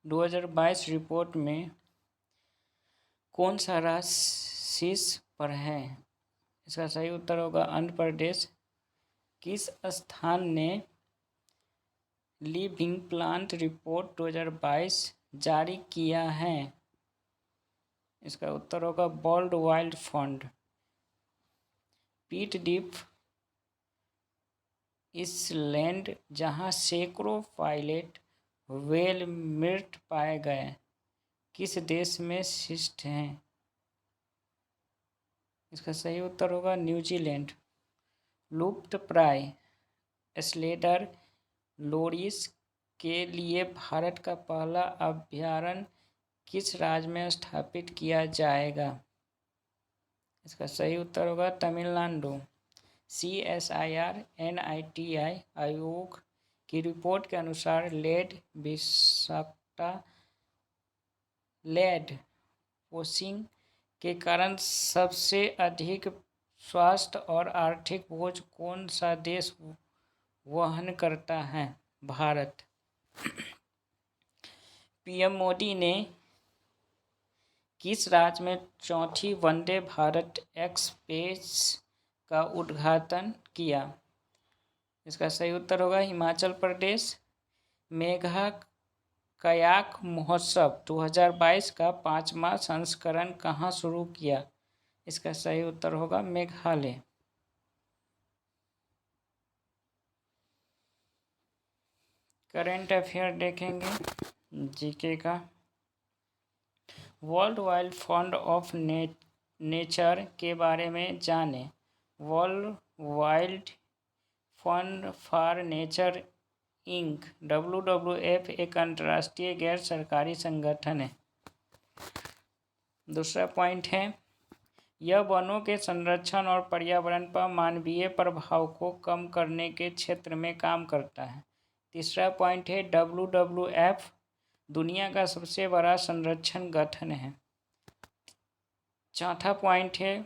2022 report में कौन सा राज्य शीर्ष पर है? इसका सही उत्तर होगा आंध्र प्रदेश। किस स्थान ने लिविंग प्लांट रिपोर्ट 2022 जारी किया है? इसका उत्तर होगा वर्ल्ड वाइल्ड फंड। पीट डीप इसलैंड, जहां सैकड़ों पायलट व्हेल मृत पाए गए, किस देश में स्थित है? इसका सही उत्तर होगा न्यूजीलैंड। लुप्तप्राय स्लेडर लोरिस के लिए भारत का पहला अभयारण्य किस राज्य में स्थापित किया जाएगा? इसका सही उत्तर होगा तमिलनाडु। CSIR NITI आयोग की रिपोर्ट के अनुसार लेड विषाक्तता लेड पोषिंग के कारण सबसे अधिक स्वास्थ्य और आर्थिक बोझ कौन सा देश वहन करता है? भारत। PM मोदी ने किस राज्य में चौथी वंदे भारत एक्सप्रेस का उद्घाटन किया? इसका सही उत्तर होगा हिमाचल प्रदेश। मेघा कयाक महोत्सव 2022 का 5वां संस्करण कहाँ शुरू किया? इसका सही उत्तर होगा मेघालय। करंट अफेयर देखेंगे जीके का। World wild fund of nature के बारे में जानें। World wild fund for nature inc WWF एक अंतर्राष्ट्रीय गैर सरकारी संगठन है। दूसरा पॉइंट है, यह वनों के संरक्षण और पर्यावरण पर मानवीय प्रभाव को कम करने के क्षेत्र में काम करता है। तीसरा पॉइंट है, WWF दुनिया का सबसे बड़ा संरक्षण गठन है। चौथा पॉइंट है,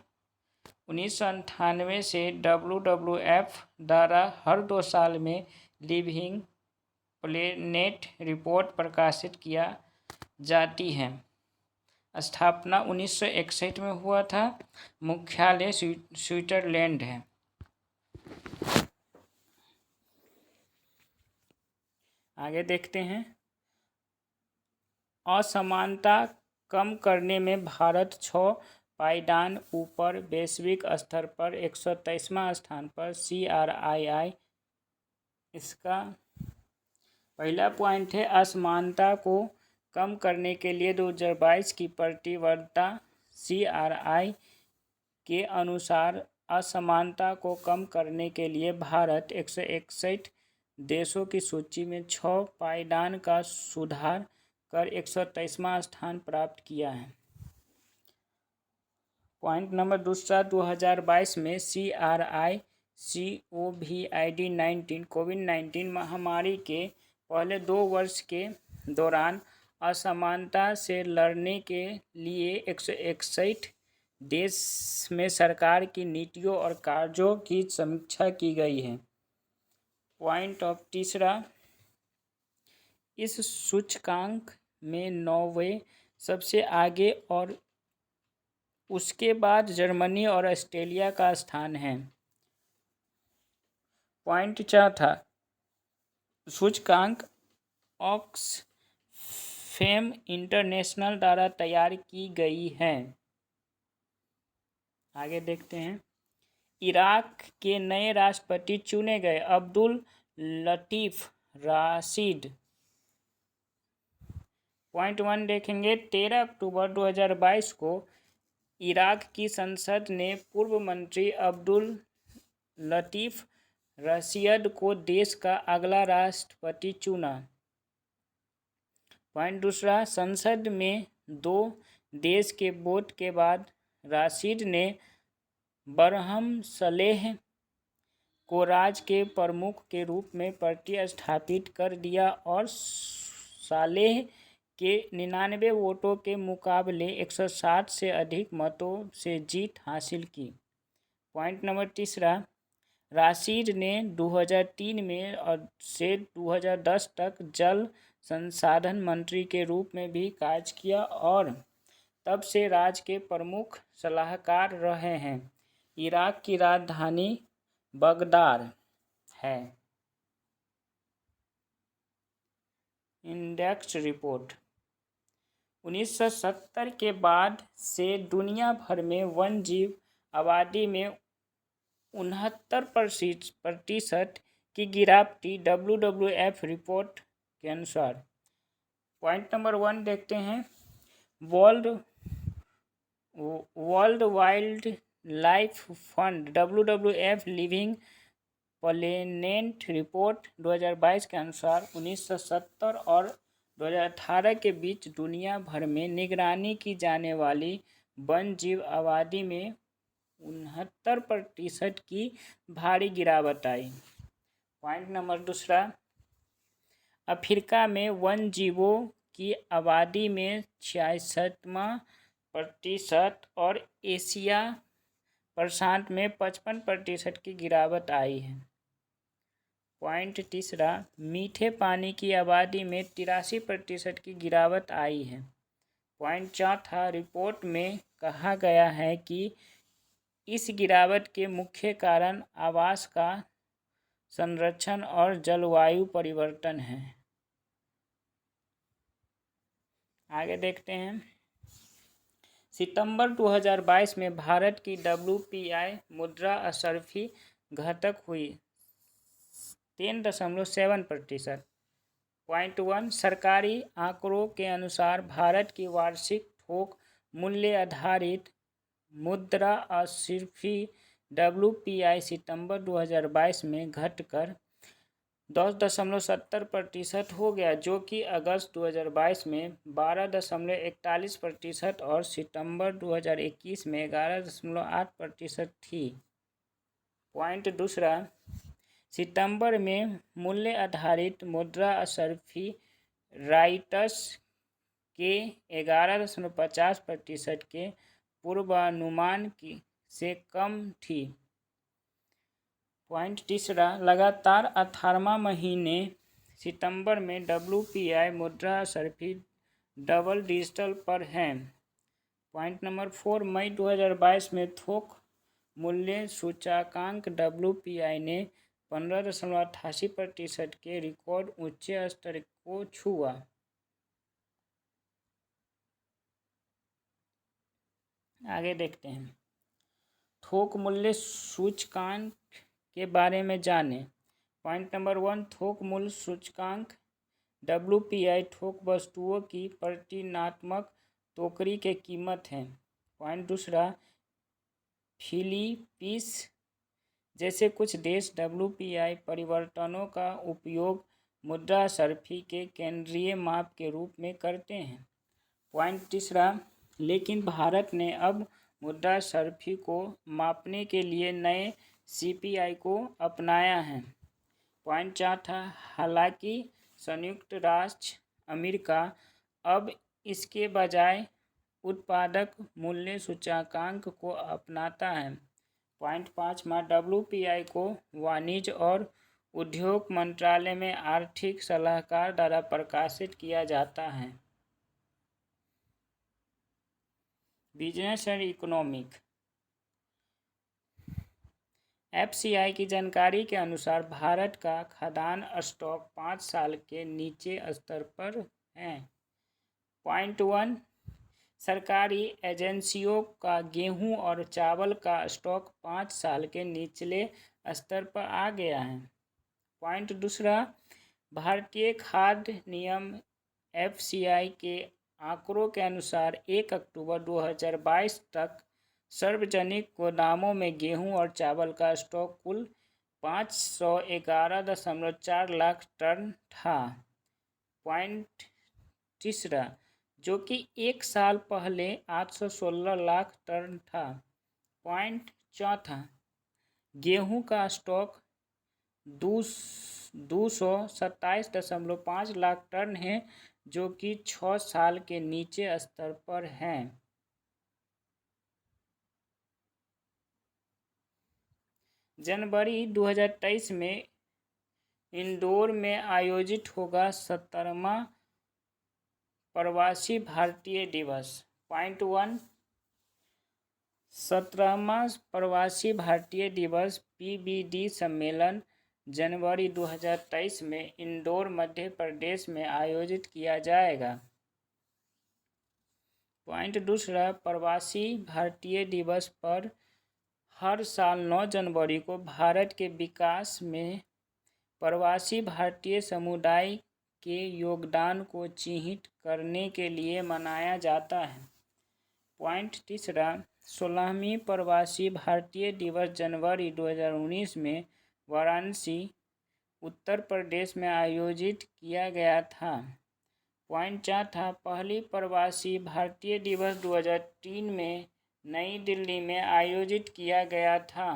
1998 से WWF द्वारा हर 2 साल में लिविंग प्लेनेट रिपोर्ट प्रकाशित किया जाती है। स्थापना 1961 में हुआ था। मुख्यालय स्विट्जरलैंड है। आगे देखते हैं। असमानता कम करने में भारत 6 पायदान ऊपर, वैश्विक स्तर पर 123वां स्थान पर CRII। इसका पहला पॉइंट है, असमानता को कम करने के लिए 2022 की प्रतिबद्धता। CRI के अनुसार असमानता को कम करने के लिए भारत 161 देशों की सूची में 6 पायदान का सुधार कर 123वां स्थान प्राप्त किया है। पॉइंट नंबर दूसरा, 2022 में CRI COVID-19 महामारी के पहले 2 वर्ष के दौरान असमानता से लड़ने के लिए 161 देश में सरकार की नीतियों और कार्यों की समीक्षा की गई है। पॉइंट ऑफ तीसरा, इस सूचकांक में नॉर्वे सबसे आगे और उसके बाद जर्मनी और ऑस्ट्रेलिया का स्थान है। पॉइंट चौथा, सूचकांक ऑक्सफैम इंटरनेशनल द्वारा तैयार की गई है। आगे देखते हैं। इराक के नए राष्ट्रपति चुने गए, अब्दुल लतीफ राशिद। पॉइंट 1 देखेंगे। 13 अक्टूबर 2022 को इराक की संसद ने पूर्व मंत्री अब्दुल लतीफ राशिद को देश का अगला राष्ट्रपति चुना। पॉइंट दूसरा, संसद में 2 देश के वोट के बाद राशिद ने बरहम सलेह को राज्य के प्रमुख के रूप में प्रतिस्थापित कर दिया और सालेह के 99 वोटों के मुकाबले 160 से अधिक मतों से जीत हासिल की। पॉइंट नंबर तीसरा, राशिद ने 2003 में और से 2010 तक जल संसाधन मंत्री के रूप में भी कार्य किया और तब से राज्य के प्रमुख सलाहकार रहे हैं। इराक की राजधानी बगदाद है। इंडेक्स रिपोर्ट 1970 के बाद से दुनिया भर में वन जीव आबादी में 69% की गिरावट WWF रिपोर्ट के अनुसार। पॉइंट नंबर 1 देखते हैं। World wild life fund WWF living planet report 2022 के अनुसार 1970 और 2018 के बीच दुनिया भर में निगरानी की जाने वाली वन जीव आबादी में 69% की भारी गिरावट आई। पॉइंट नंबर 2, अफ्रीका में वन जीवों की आबादी में 66% और एशिया प्रशांत में 55% की गिरावट आई है। पॉइंट 3, मीठे पानी की आबादी में 83% की गिरावट आई है। पॉइंट 4, रिपोर्ट में कहा गया है कि इस गिरावट के मुख्य कारण आवास का संरक्षण और जलवायु परिवर्तन है। आगे देखते हैं। सितंबर 2022 में भारत की WPI मुद्रास्फीति घटक हुई 3.7%। पॉइंट 1, सरकारी आंकड़ों के अनुसार भारत की वार्षिक थोक मूल्य आधारित मुद्रास्फीति WPI सितंबर 2022 में घटकर 10.70% हो गया, जो कि अगस्त 2022 में 12.41% और सितंबर 2021 में 11.8% थी। पॉइंट 2, सितंबर में मूल्य आधारित मुद्रास्फीति रॉयटर्स के 11.50% के पूर्वानुमान से कम थी। पॉइंट 3, लगातार 18वां महीने सितंबर में WPI मुद्रास्फीति डबल डिजिटल पर है। पॉइंट नंबर 4, मई 2022 में थोक मूल्य सूचकांक WPI ने 15.88% के रिकॉर्ड उच्च स्तर को छुआ। आगे देखते हैं। थोक मूल्य सूचकांक के बारे में जानें। पॉइंट नंबर 1, थोक मूल्य सूचकांक WPI थोक वस्तुओं की परिमाणात्मक टोकरी की कीमत है। पॉइंट 2, फिलीपींस जैसे कुछ देश WPI परिवर्तनों का उपयोग मुद्रास्फीति के केंद्रीय माप के रूप में करते हैं। पॉइंट 3, लेकिन भारत ने अब मुद्रास्फीति को मापने के लिए नए CPI को अपनाया है। पॉइंट 4, हालांकि संयुक्त राज्य अमेरिका अब इसके बजाय उत्पादक मूल्य सूचकांक को अपनाता है। पॉइंट 5, WPI को वाणिज्य और उद्योग मंत्रालय में आर्थिक सलाहकार द्वारा प्रकाशित किया जाता है। बिजनेस एंड इकोनॉमिक FCI की जानकारी के अनुसार भारत का खाद्यान्न स्टॉक 5 साल के नीचे स्तर पर है। पॉइंट 1, सरकारी एजेंसियों का गेहूं और चावल का स्टॉक 5 साल के निचले स्तर पर आ गया है। पॉइंट 2, भारतीय खाद्य नियम FCI के आंकड़ों के अनुसार 1 अक्टूबर 2022 तक सार्वजनिक गोदामों में गेहूं और चावल का स्टॉक कुल 511.4 लाख टन था। पॉइंट 3, जो कि एक साल पहले 816 लाख टन था। पॉइंट 4, गेहूं का स्टॉक 227.5 लाख टन है, जो कि 6 साल के नीचे स्तर पर है। जनवरी 2023 में इंदौर में आयोजित होगा 17वां प्रवासी भारतीय दिवस। पॉइंट 1, 17वां प्रवासी भारतीय दिवस PBD सम्मेलन जनवरी 2023 में इंदौर मध्य प्रदेश में आयोजित किया जाएगा। पॉइंट 2, प्रवासी भारतीय दिवस पर हर साल 9 जनवरी को भारत के विकास में प्रवासी भारतीय समुदाय के योगदान को चिह्नित करने के लिए मनाया जाता है। पॉइंट 3, 16वीं प्रवासी भारतीय दिवस जनवरी 2019 में वाराणसी, उत्तर प्रदेश में आयोजित किया गया था। पॉइंट 4, पहली प्रवासी भारतीय दिवस 2003 में नई दिल्ली में आयोजित किया गया था।